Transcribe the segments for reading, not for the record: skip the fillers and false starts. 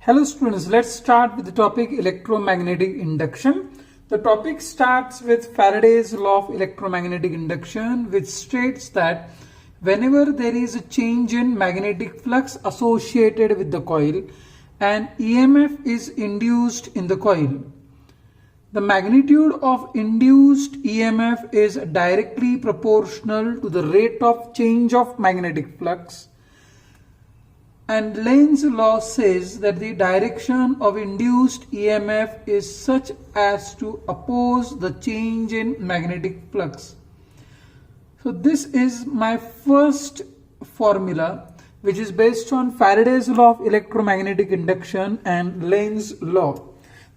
Hello students, let's start with the topic electromagnetic induction. The topic starts with Faraday's law of electromagnetic induction, which states that whenever there is a change in magnetic flux associated with the coil, an EMF is induced in the coil. The magnitude of induced EMF is directly proportional to the rate of change of magnetic flux. And Lenz's law says that the direction of induced EMF is such as to oppose the change in magnetic flux. So this is my first formula, which is based on Faraday's law of electromagnetic induction and Lenz's law.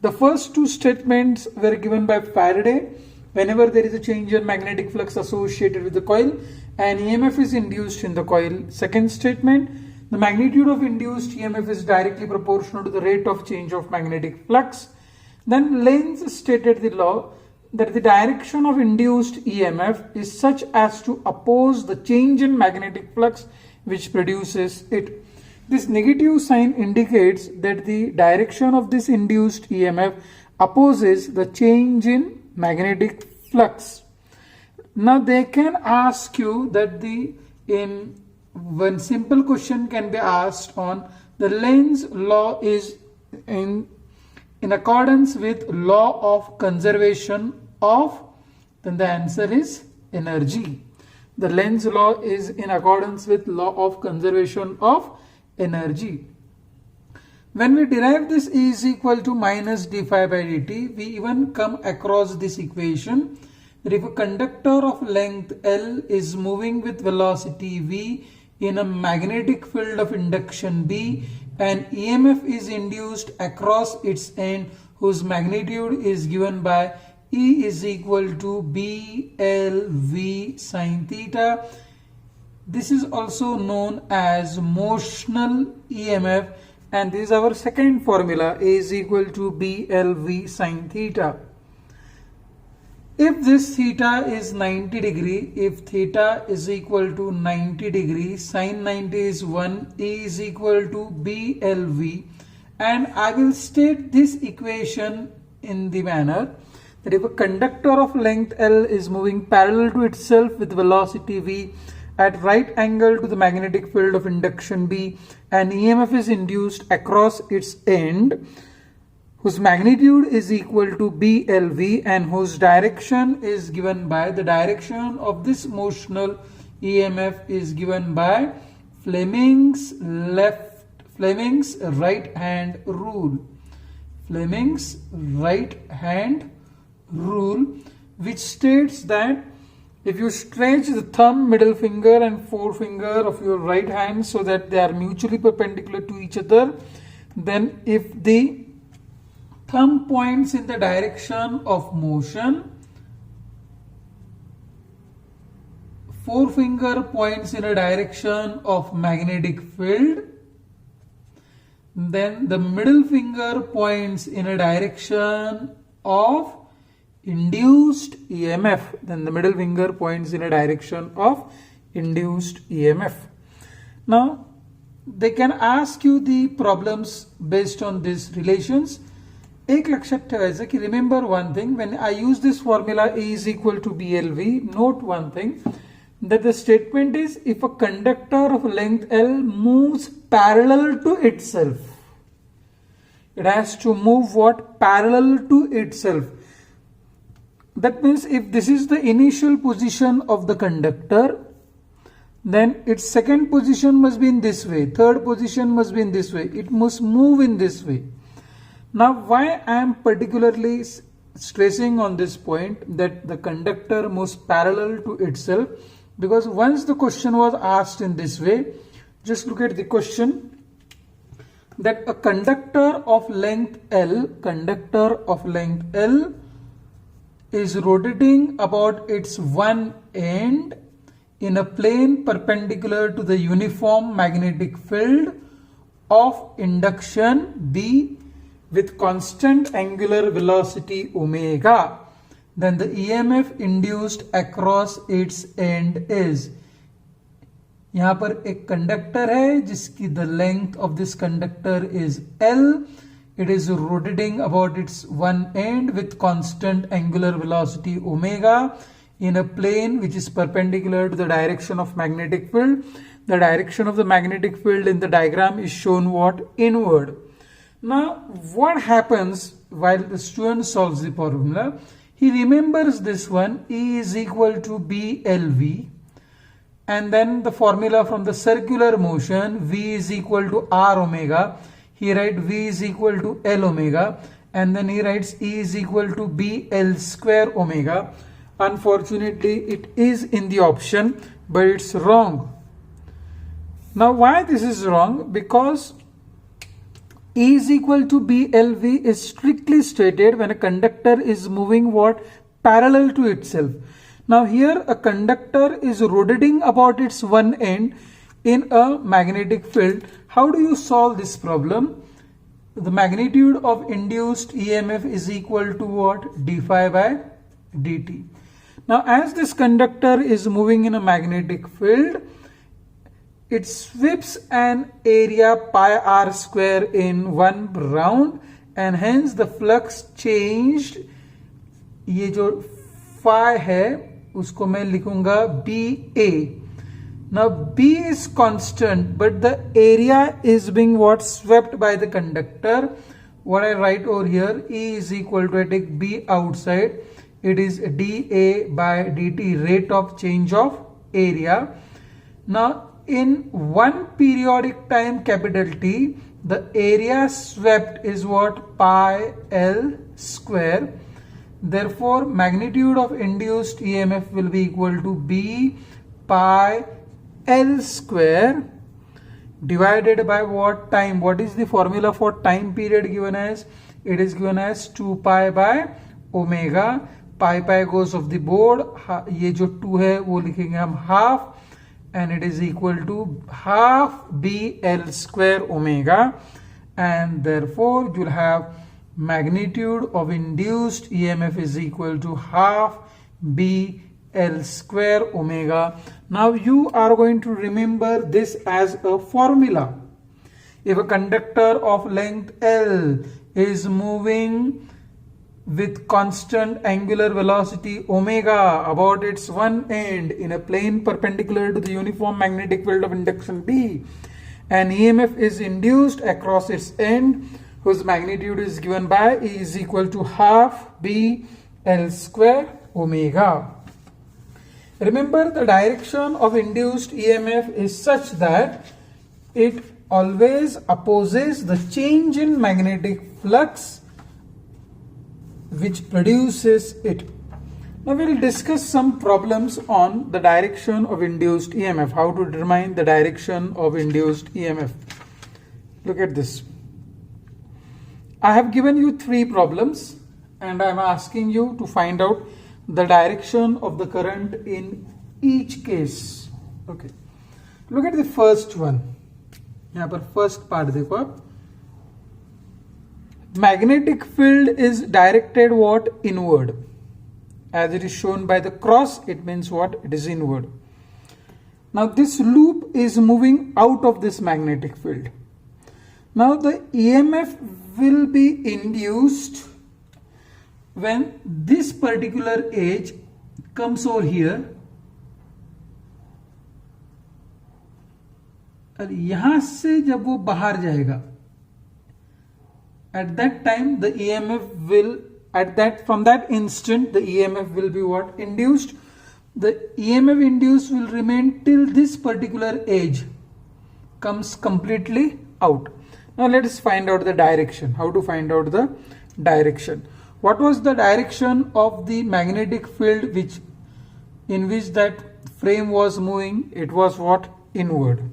The first two statements were given by Faraday. Whenever there is a change in magnetic flux associated with the coil, an EMF is induced in the coil. Second statement, the magnitude of induced EMF is directly proportional to the rate of change of magnetic flux. Then Lenz stated the law that the direction of induced EMF is such as to oppose the change in magnetic flux which produces it. This negative sign indicates that the direction of this induced EMF opposes the change in magnetic flux. Now they can ask you that one simple question can be asked on the Lenz law is in accordance with law of conservation of, then the answer is energy. The Lenz law is in accordance with law of conservation of energy. When we derive this E is equal to minus d phi by dt, we even come across this equation that if a conductor of length L is moving with velocity v in a magnetic field of induction B, an EMF is induced across its end whose magnitude is given by E is equal to BLV sine theta. This is also known as motional EMF, and this is our second formula, A is equal to BLV sine theta. If this theta is 90 degree, if theta is equal to 90 degree, sine 90 is 1, E is equal to BLV, and I will state this equation in the manner that if a conductor of length L is moving parallel to itself with velocity v at right angle to the magnetic field of induction B, an EMF is induced across its end whose magnitude is equal to BLV and whose direction is given by, the direction of this motional EMF is given by Fleming's right hand rule. Fleming's right hand rule, which states that if you stretch the thumb, middle finger and forefinger of your right hand so that they are mutually perpendicular to each other, then if the thumb points in the direction of motion, forefinger points in a direction of magnetic field, then the middle finger points in a direction of induced EMF, then the middle finger points in a direction of induced EMF. Now they can ask you the problems based on these relations. एक लक्षात ठेवायचं की remember one thing, when I use this formula A is equal to BLV, note one thing, that the statement is if a conductor of length L moves parallel to itself, it has to move what? Parallel to itself. That means if this is the initial position of the conductor, then its second position must be in this way, third position must be in this way, it must move in this way. Now why I am particularly stressing on this point that the conductor moves parallel to itself, because once the question was asked in this way, just look at the question, that a conductor of length L is rotating about its one end in a plane perpendicular to the uniform magnetic field of induction B with constant angular velocity omega, then the EMF induced across its end is यहां पर एक conductor है जिसकी the length of this conductor is L. It is rotating about its one end with constant angular velocity omega in a plane which is perpendicular to the direction of magnetic field. The direction of the magnetic field in the diagram is shown what? Inward. Now what happens while the student solves the formula? He remembers this one, E is equal to BLV, and then the formula from the circular motion, V is equal to R omega. He writes V is equal to L omega, and then he writes E is equal to BL square omega. Unfortunately, it is in the option, but it's wrong. Now, why this is wrong? Because E is equal to BLV is strictly stated when a conductor is moving what? Parallel to itself. Now, here a conductor is rotating about its one end in a magnetic field. How do you solve this problem? The magnitude of induced EMF is equal to what? D phi by dt. Now as this conductor is moving in a magnetic field, it sweeps an area pi r square in one round, and hence the flux changed. ये जो phi है उसको मैं लिखूंगा BA. Now B is constant, but the area is being what? Swept by the conductor. What I write over here, E is equal to, I take B outside, it is dA by dt, rate of change of area. Now in one periodic time capital T, the area swept is what? Pi L square. Therefore magnitude of induced EMF will be equal to B pi L square divided by what? Time. What is the formula for time period given as? It is given as 2 pi by omega. Pi goes off the board. ये जो 2 है वो लिखेंगे हम half, and it is equal to half BL square omega, and therefore you'll have magnitude of induced EMF is equal to half BL square omega. Now you are going to remember this as a formula. If a conductor of length L is moving with constant angular velocity omega about its one end in a plane perpendicular to the uniform magnetic field of induction B, and EMF is induced across its end, whose magnitude is given by E is equal to half BL square omega. Remember, the direction of induced EMF is such that it always opposes the change in magnetic flux which produces it. Now we will discuss some problems on the direction of induced EMF, how to determine the direction of induced EMF. Look at this. I have given you 3 problems and I am asking you to find out the direction of the current in each case. Okay, look at the first one. यहाँ पर first part देखो आप. Magnetic field is directed what? Inward. As it is shown by the cross, it means what? It is inward. Now this loop is moving out of this magnetic field. Now the EMF will be induced when this particular edge comes over here, और यहां से जब वो बाहर जाएगा, at that time the EMF will, from that instant the EMF will be what? Induced. The EMF induced will remain till this particular edge comes completely out. Now let us find out the direction. How to find out the direction? What was the direction of the magnetic field in which that frame was moving? It was what? Inward.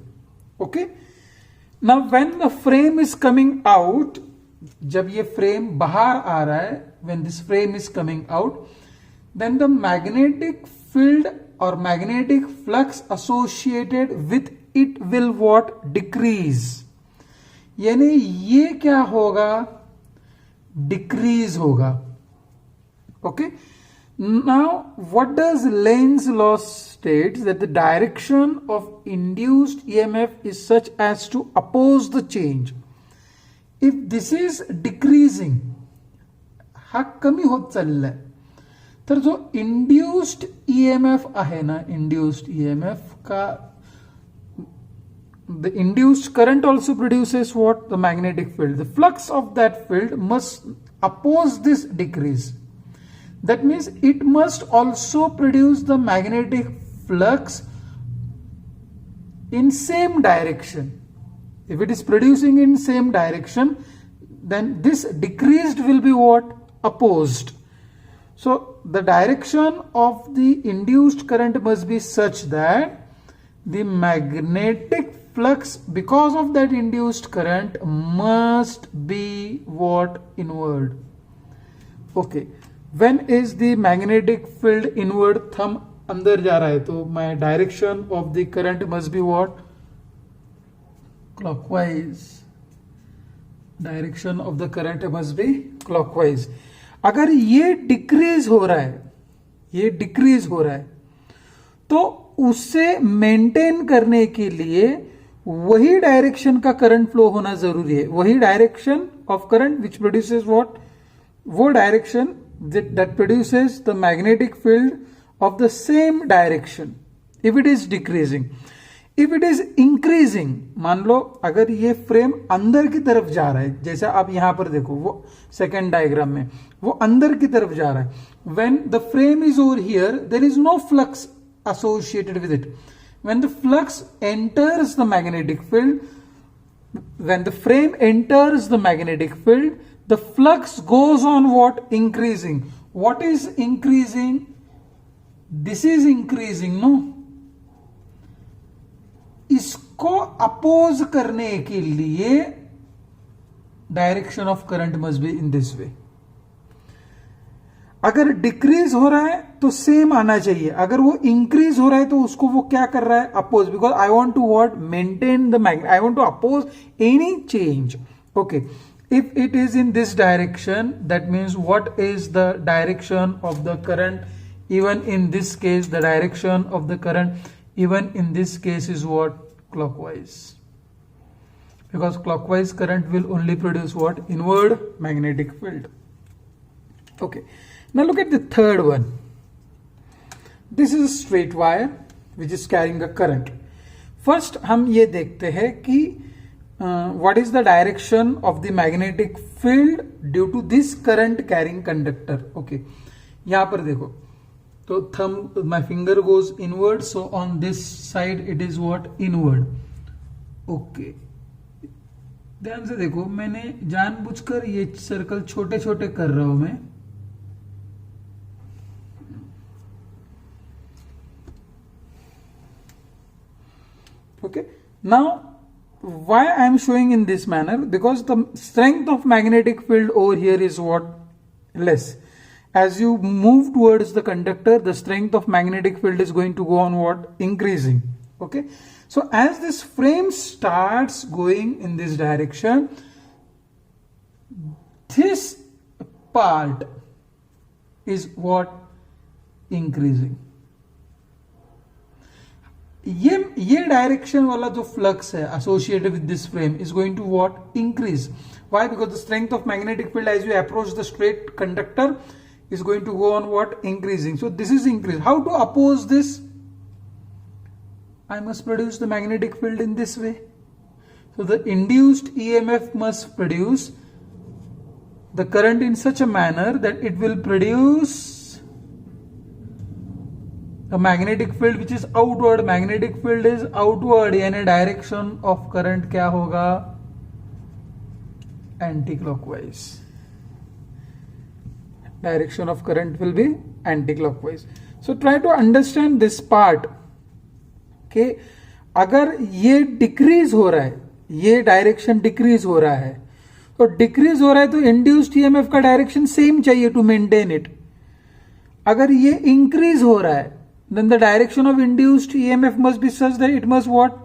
Okay. Now when the frame is coming out, जब ये frame बाहर आ रहा है, when this frame is coming out, then the magnetic field or magnetic flux associated with it will what? Decrease. यानी ये क्या होगा? Decrease होगा. Okay. Now, what does Lenz's law states that the direction of induced EMF is such as to oppose the change. If this is decreasing, हा कमी होत चाललाय, तर जो इंड्यूस्ड ईएमएफ आहे ना, इंड्यूस्ड ईएमएफ का the induced current also produces what? The magnetic field. The flux of that field must oppose this decrease. That means it must also produce the magnetic flux in same direction. If it is producing in same direction, then this decreased will be what? Opposed. So the direction of the induced current must be such that the magnetic flux because of that induced current must be what? Inward. Okay. When is the magnetic field inward? Thumb अंदर जा रहा है, तो my direction of the current must be what? Clockwise. Direction of the current must be clockwise. अगर ये decrease हो रहा है, ये डिक्रीज हो रहा है, तो उससे मेंटेन करने के लिए वही डायरेक्शन का करंट फ्लो होना जरूरी है. वही direction of current which produces what? वो direction that produces the magnetic field of the same direction if it is decreasing. If it is increasing, मान लो अगर ये फ्रेम अंदर की तरफ जा रहा है, जैसे आप यहां पर देखो वो सेकेंड डायग्राम में वो अंदर की तरफ जा रहा है. When the frame is over here, there is no flux associated with it. When the flux enters the magnetic field, when the frame enters the magnetic field, the flux goes on what? Increasing. What is increasing? This is increasing, no? इसको oppose करने के लिए direction of current must be in this way. अगर decrease हो रहा है तो same आना चाहिए. अगर वो इंक्रीज हो रहा है तो उसको वो क्या कर रहा है? Oppose. Because I want to what? Maintain the magnet. I want to oppose any change. Okay. If it is in this direction, that means what is the direction of the current? Even in this case, the direction of the current, even in this case, is what? Clockwise. Because clockwise current will only produce what? Inward magnetic field. Okay. Now look at the third one. This is a straight wire which is carrying a current. First, हम ये देखते हैं कि what is the direction of the magnetic field due to this current carrying conductor. Okay, यहां पर देखो तो thumb, my finger goes inward, so on this side it is what? Inward. Okay, ध्यान से देखो, मैंने जानबूझकर ये सर्कल छोटे छोटे कर रहा हूं मैं. Okay, now why I am showing in this manner? Because the strength of magnetic field over here is what? Less. As you move towards the conductor, the strength of magnetic field is going to go on what? Increasing. Okay. So as this frame starts going in this direction, this part is what? Increasing. ये direction वाला जो flux है associated with this frame is going to what? Increase. Why? Because the strength of magnetic field as you approach the straight conductor is going to go on what? Increasing. So this is increase. How to oppose this? I must produce the magnetic field in this way. So the induced EMF must produce the current in such a manner that it will produce a magnetic field which is outward. Magnetic field is outward, यानी direction of current क्या होगा? Anti-clockwise. Direction of current will be anti-clockwise. So try to understand this part. कि अगर ये decrease हो रहा है, ये डायरेक्शन डिक्रीज हो रहा है, तो डिक्रीज हो रहा है तो इंड्यूस्ड ईएमएफ का डायरेक्शन सेम चाहिए टू मेंटेन इट. अगर ये इंक्रीज हो रहा है, then the direction of induced EMF must be such that it must what?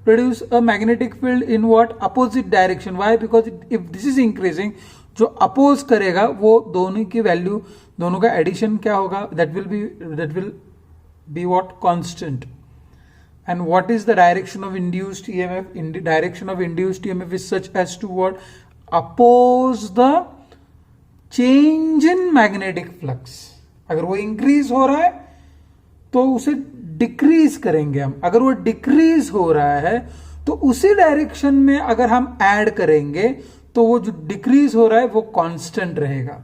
Produce a magnetic field in what? Opposite direction. Why? Because if this is increasing, जो oppose करेगा वो दोनों की वैल्यू, दोनों का एडिशन क्या होगा, that will be what, constant. And what is the direction of induced EMF? In the direction of induced EMF is such as to what? Oppose the change in magnetic flux. अगर वो increase हो रहा है तो उसे decrease करेंगे हम. अगर वो डिक्रीज हो रहा है तो उसी डायरेक्शन में अगर हम ऐड करेंगे तो वो जो डिक्रीज हो रहा है वो कांस्टेंट रहेगा.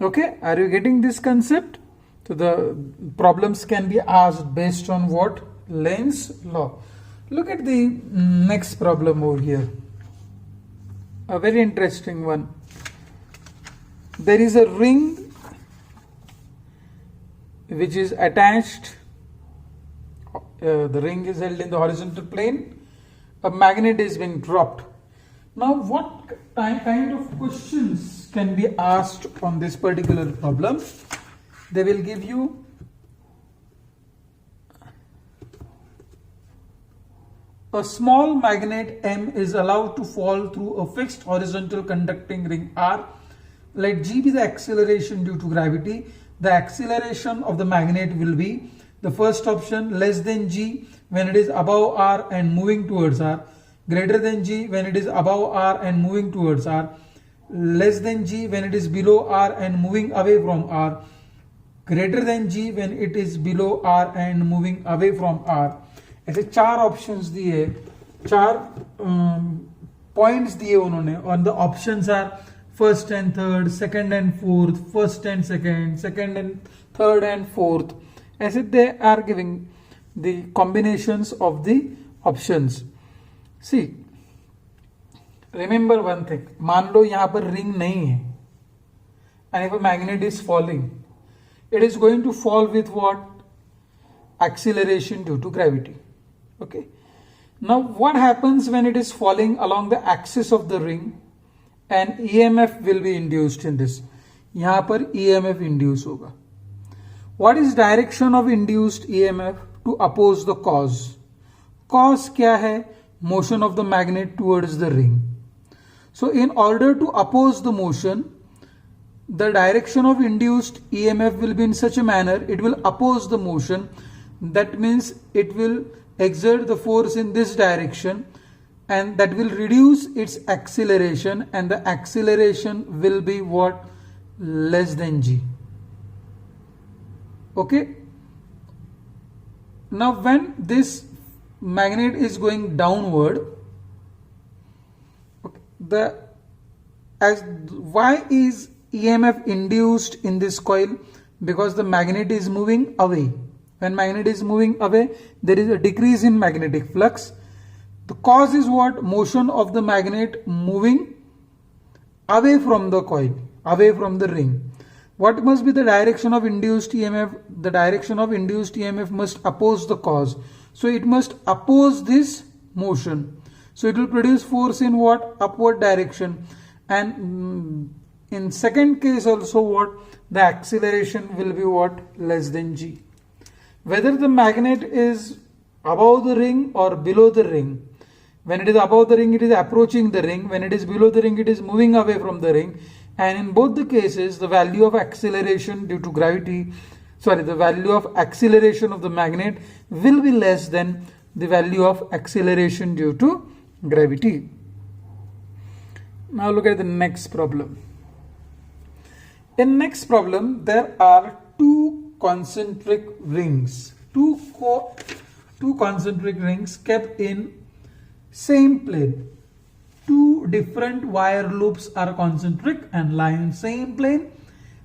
Okay, are you getting this concept? So the problems can be asked based on what? Lenz's law. Look at the next problem over here. A very interesting one. There is a ring which is attached. The ring is held in the horizontal plane. A magnet is being dropped. Now what kind of questions can be asked on this particular problem? They will give you a small magnet M is allowed to fall through a fixed horizontal conducting ring R. Let G be the acceleration due to gravity. The acceleration of the magnet will be, the first option, less than G when it is above R and moving towards R, greater than G when it is above R and moving towards R, less than G when it is below R and moving away from R, greater than G when it is below R and moving away from R. ऐसे चार options दिए, चार points दिए उन्होंने, और the options are first and third, second and fourth, first and second, second and third and fourth. ऐसे they are giving the combinations of the options. See, remember one thing, मान लो यहां पर रिंग नहीं है and if a magnet is falling, it is going to fall with what? Acceleration due to gravity. Okay. Now what happens when it is falling along the axis of the ring? And EMF will be induced in this. यहाँ पर EMF induce होगा. What is direction of induced EMF? To oppose the cause. Cause क्या है? Motion of the magnet towards the ring. So in order to oppose the motion, the direction of induced EMF will be in such a manner, it will oppose the motion. That means it will exert the force in this direction and that will reduce its acceleration, and the acceleration will be what? Less than G. Okay. Now when this magnet is going downward, okay, why is EMF induced in this coil? Because the magnet is moving away. When magnet is moving away, there is a decrease in magnetic flux. The cause is what? Motion of the magnet moving away from the coil, away from the ring. What must be the direction of induced EMF? The direction of induced EMF must oppose the cause. So it must oppose this motion. So it will produce force in what? Upward direction. And in second case also what? The acceleration will be what? Less than G. Whether the magnet is above the ring or below the ring. When it is above the ring, it is approaching the ring. When it is below the ring, it is moving away from the ring. And in both the cases, the value of acceleration due to gravity, the value of acceleration of the magnet will be less than the value of acceleration due to gravity. Now look at the next problem. In next problem, there are two concentric rings, two concentric rings kept in same plane. Two different wire loops are concentric and lie in same plane.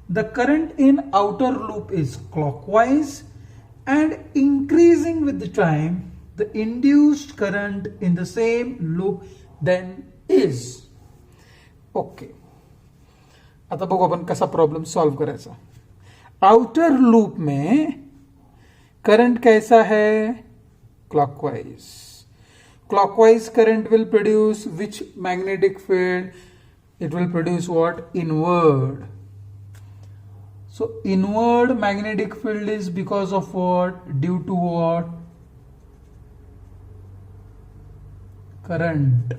The current in outer loop is clockwise and increasing with the time. The induced current in the same loop then is. Okay. आता बघू आपण कसा problem solve करायचा. Outer loop में current कैसा है? Clockwise. Clockwise current will produce which magnetic field? It will produce what? Inward. So inward magnetic field is because of what? Due to what? Current.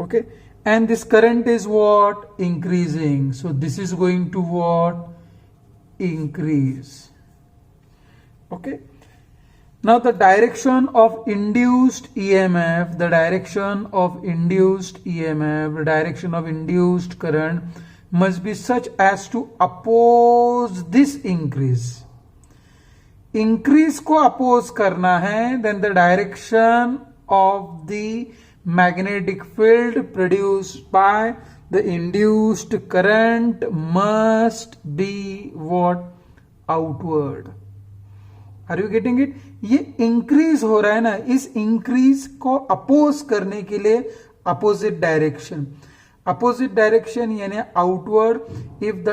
Okay. and this current is what? Increasing. So this is going to what? Increase. Okay. Now the direction of induced EMF, the direction of induced EMF, the direction of induced current must be such as to oppose this increase. Increase को oppose करना है, then the direction of the magnetic field produced by the induced current must be what? Outward. Are you getting it? ये increase हो रहा है ना, इस increase को अपोज करने के लिए अपोजिट डायरेक्शन यानी outward. If the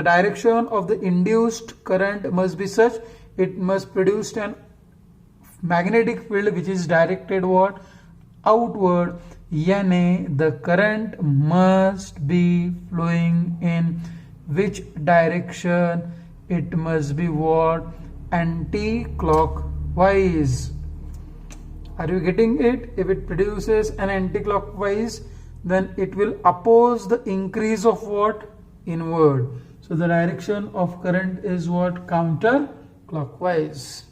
direction of the induced current must be such, it must produce an magnetic field which is directed what? Outward. Yani the current must be flowing in which direction? It must be what? Anti-clockwise. Are you getting it? If it produces an anti-clockwise, then it will oppose the increase of what? Inward. So the direction of current is what? Counter-clockwise.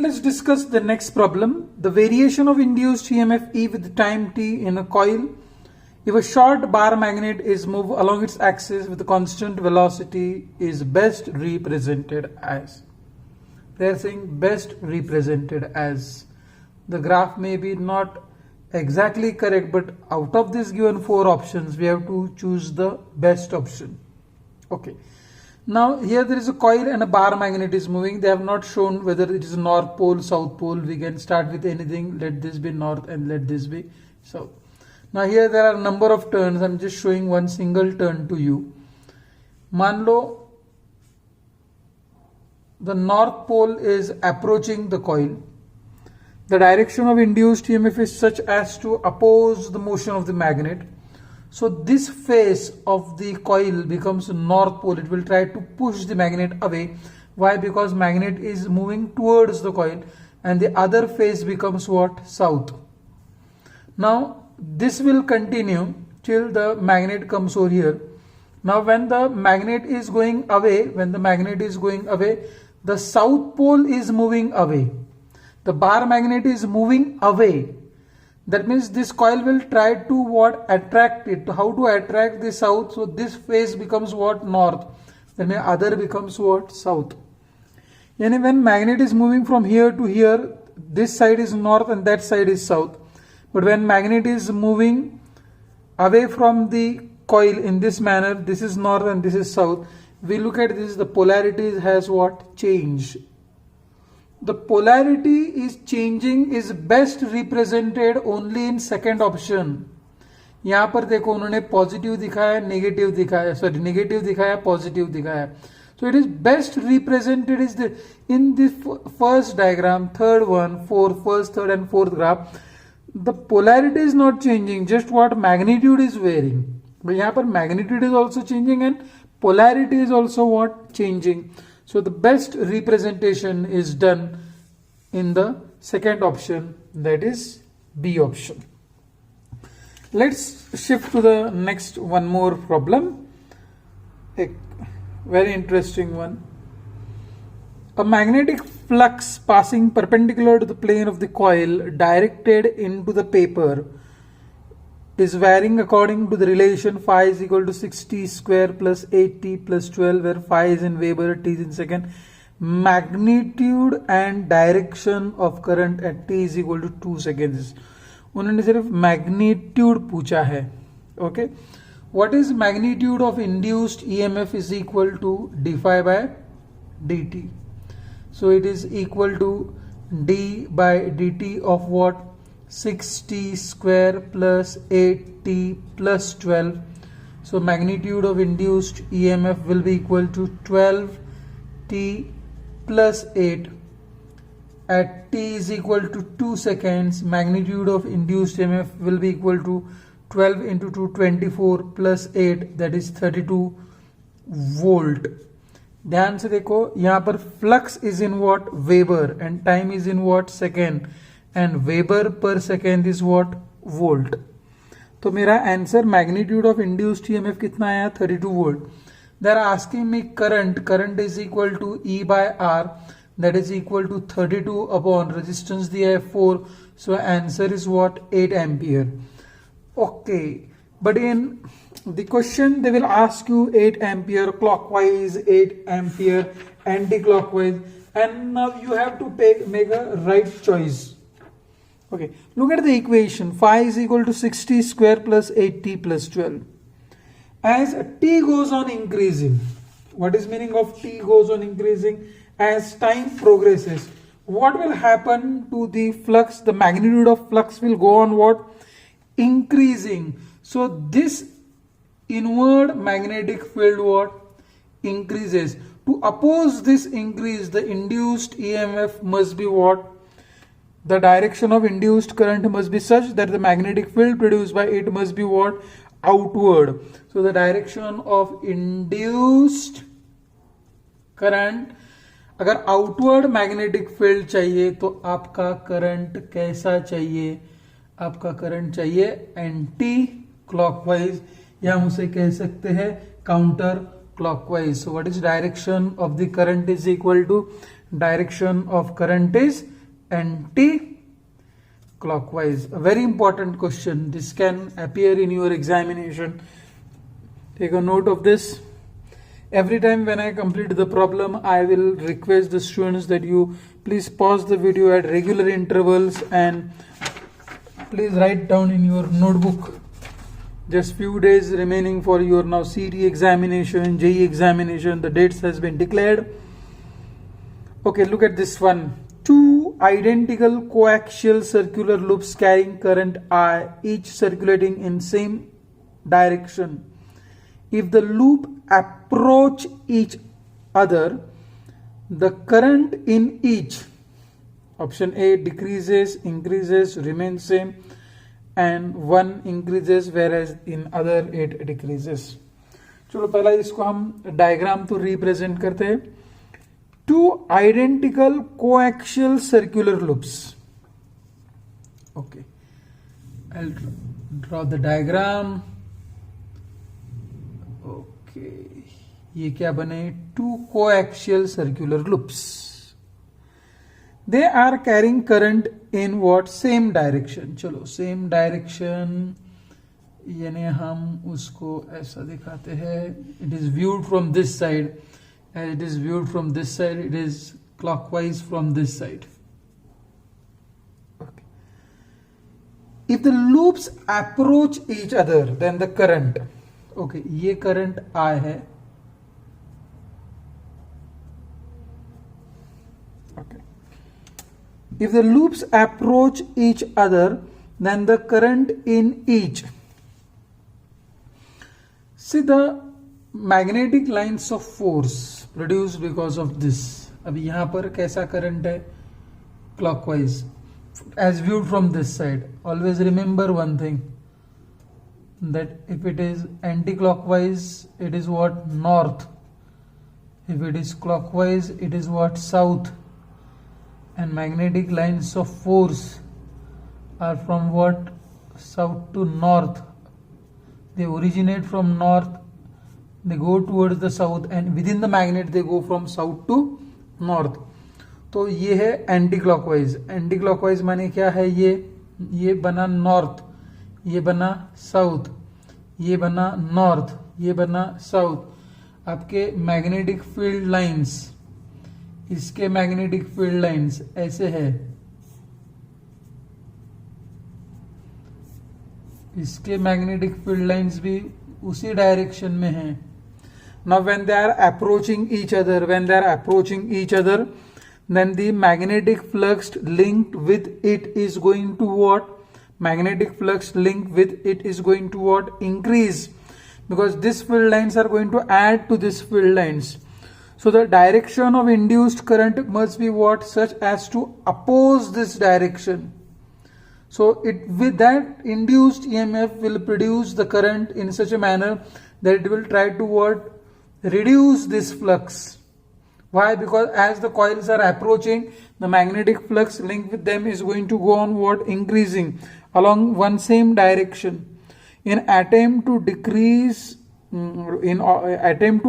Let's discuss the next problem. The variation of induced EMF E with time t in a coil. If a short bar magnet is moved along its axis with a constant velocity is best represented as. They are saying best represented as. The graph may be not exactly correct, but out of this given 4 options, we have to choose the best option. Okay. Now here there is a coil and a bar magnet is moving. They have not shown whether it is north pole, south pole. We can start with anything. Let this be north and let this be south. Now here there are a number of turns. I am just showing one single turn to you. मान लो the north pole is approaching the coil. The direction of induced EMF is such as to oppose the motion of the magnet. So this face of the coil becomes north pole. It will try to push the magnet away. Why? Because magnet is moving towards the coil, and the other face becomes what? South. Now this will continue till the magnet comes over here. Now when the magnet is going away, the south pole is moving away. The bar magnet is moving away. That means this coil will try to what? Attract it. How to attract the south? So this face becomes what? North. Then the other becomes what? South. And when magnet is moving from here to here, this side is north and that side is south. But when magnet is moving away from the coil in this manner, this is north and this is south. We look at this, the polarity has what? Changed. The polarity is changing is best represented only in second option. यहाँ पर देखो उन्होंने positive दिखाया, negative दिखाया, sorry negative दिखाया, positive दिखाया. So it is best represented is the in the first diagram, third one, first, third and fourth graph. The polarity is not changing, just what magnitude is varying. But यहाँ पर magnitude is also changing and polarity is also what? Changing. So the best representation is done in the second option, that is B option. Let's shift to the next one more problem. A very interesting one. A magnetic flux passing perpendicular to the plane of the coil directed into the paper is varying according to the relation phi is equal to 6t square plus 8t plus 12, where phi is in Weber, t is in second. Magnitude and direction of current at t is equal to 2 seconds. उन्होंने सिर्फ magnitude पूछा है. Okay. What is magnitude of induced EMF is equal to d phi by dt. So it is equal to d by dt of what? 6t square plus 8t plus 12. So magnitude of induced EMF will be equal to 12t plus 8. at t is equal to 2 seconds, magnitude of induced EMF will be equal to 12 into 2, 24 plus 8, that is 32 volt. ध्यान से देखो, यहां पर flux is in what weber and time is in what second and weber per second is what volt. तो मेरा answer magnitude of induced EMF कितना आया 32 volt. They are asking me current is equal to E by R, that is equal to 32 upon resistance दिया है 4, so answer is what 8 ampere. Okay, but in the question they will ask you 8 ampere clockwise, 8 ampere anti-clockwise, and now you have to make a right choice. Okay, look at the equation. Phi is equal to 60 square plus 8t plus 12. As t goes on increasing, what is meaning of t goes on increasing? As time progresses, what will happen to the flux? The magnitude of flux will go on what? Increasing. So this inward magnetic field what? Increases. To oppose this increase, the induced EMF must be what? The direction of induced current must be such that the magnetic field produced by it must be what? Outward. So the direction of induced current, अगर outward magnetic field चाहिए तो आपका current कैसा चाहिए? आपका current चाहिए anti clockwise, या हम उसे कह सकते हैं counter clockwise. So what is direction of the current is equal to direction of current is anti clockwise. A very important question. This can appear in your examination. Take a note of this. Every time when I complete the problem, I will request the students that you please pause the video at regular intervals and please write down in your notebook. Just few days remaining for your now CET examination, JEE examination. The dates has been declared. Okay, look at this one. Two identical coaxial circular loops carrying current I, each circulating in same direction. If the loop approach each other, the current in each, option A, decreases, increases, remains same, and one increases whereas in other it decreases. चलो पहला इसको हम diagram तो represent करते हैं. Two identical coaxial circular loops. Okay, I'll draw the diagram. Okay, ये क्या बने? Two coaxial circular loops. They are carrying current in what? Same direction. चलो same direction, यानी हम उसको ऐसा दिखाते हैं. It is viewed from this side. As it is viewed from this side, it is clockwise from this side. Okay. If the loops approach each other, then the current. Okay, ये current I है. Okay. If the loops approach each other, then the current in each. See the magnetic lines of force produced because of this. अभी यहां पर कैसा current है? Clockwise, as viewed from this side. Always remember one thing, that if it is anti-clockwise, it is what? North. If it is clockwise, it is what? South. And magnetic lines of force are from what? South to north. They originate from north, they go towards the south, and within the magnet they go from south to north. तो ये है anti clockwise. Anti clockwise माने क्या है? ये बना north, ये बना साउथ, ये बना नॉर्थ, ये बना साउथ. आपके मैग्नेटिक फील्ड लाइंस, इसके मैग्नेटिक फील्ड लाइंस ऐसे है, इसके मैग्नेटिक फील्ड लाइंस भी उसी डायरेक्शन में है. Now when they are approaching each other, then the magnetic flux linked with it is going to what? Magnetic flux linked with it is going to what? Increase, because these field lines are going to add to this field lines. So the direction of induced current must be what? Such as to oppose this direction. So with that induced EMF will produce the current in such a manner that it will try to what? Reduce this flux. Why? Because as the coils are approaching, the magnetic flux linked with them is going to go on what? Increasing along one same direction. In attempt to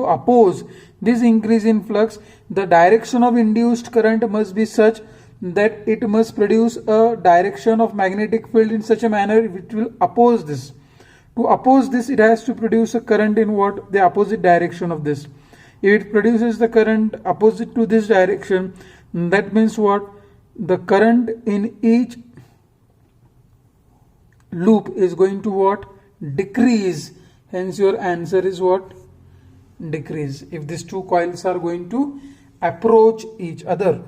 oppose this increase in flux, the direction of induced current must be such that it must produce a direction of magnetic field in such a manner which will oppose this. To oppose this, it has to produce a current in what? The opposite direction of this. If it produces the current opposite to this direction, that means what? The current in each loop is going to what? Decrease. Hence your answer is what? Decrease. If these two coils are going to approach each other.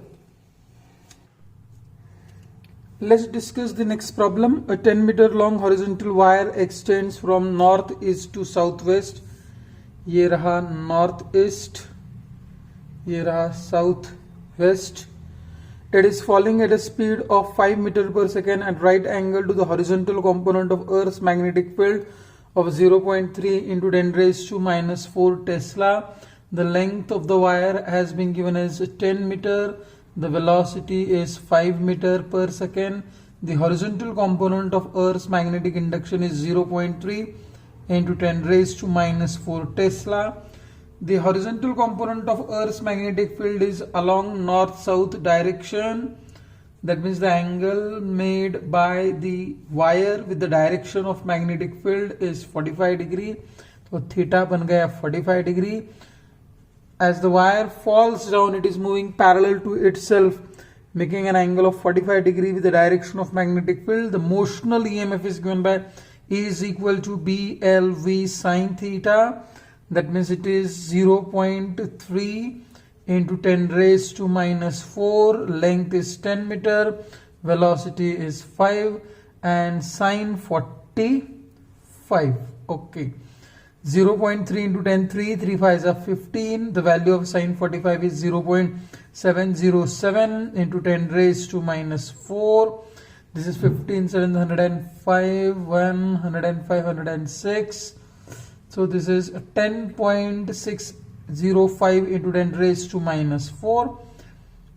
Let's discuss the next problem. A 10-meter long horizontal wire extends from northeast to southwest. ये रहा northeast, ये रहा southwest. It is falling at a speed of 5 meters per second at right angle to the horizontal component of Earth's magnetic field of 0.3 into 10 raised to minus 4 Tesla. The length of the wire has been given as 10 meter. The velocity is 5 meter per second. The horizontal component of Earth's magnetic induction is 0.3 into 10 raised to minus 4 Tesla. The horizontal component of Earth's magnetic field is along north-south direction. That means the angle made by the wire with the direction of magnetic field is 45 degree. So theta ban gaya 45 degree. As the wire falls down, it is moving parallel to itself, making an angle of 45 degree with the direction of magnetic field. The motional EMF is given by E is equal to BLV sine theta. That means it is 0.3 into 10 raised to minus 4. Length is 10 meter. Velocity is 5 and sine 45. Okay. 0.3 into 10, 3 5s are 15. The value of sine 45 is 0.707 into 10 raised to minus 4. This is 15, 705, 105, 106. So this is 10.605 into 10 raised to minus 4.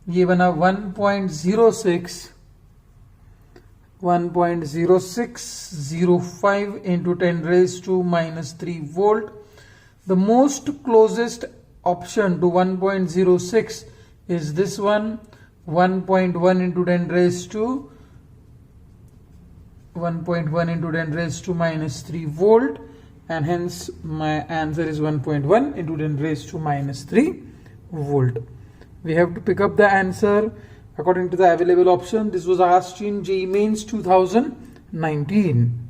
ये बना 1.0605 into 10 raised to minus 3 volt. The most closest option to 1.06 is this one, 1.1 into 10 raised to 1.1 into 10 raised to minus 3 volt, and hence my answer is 1.1 into 10 raised to minus 3 volt. We have to pick up the answer according to the available option. This was asked in JEE Mains 2019.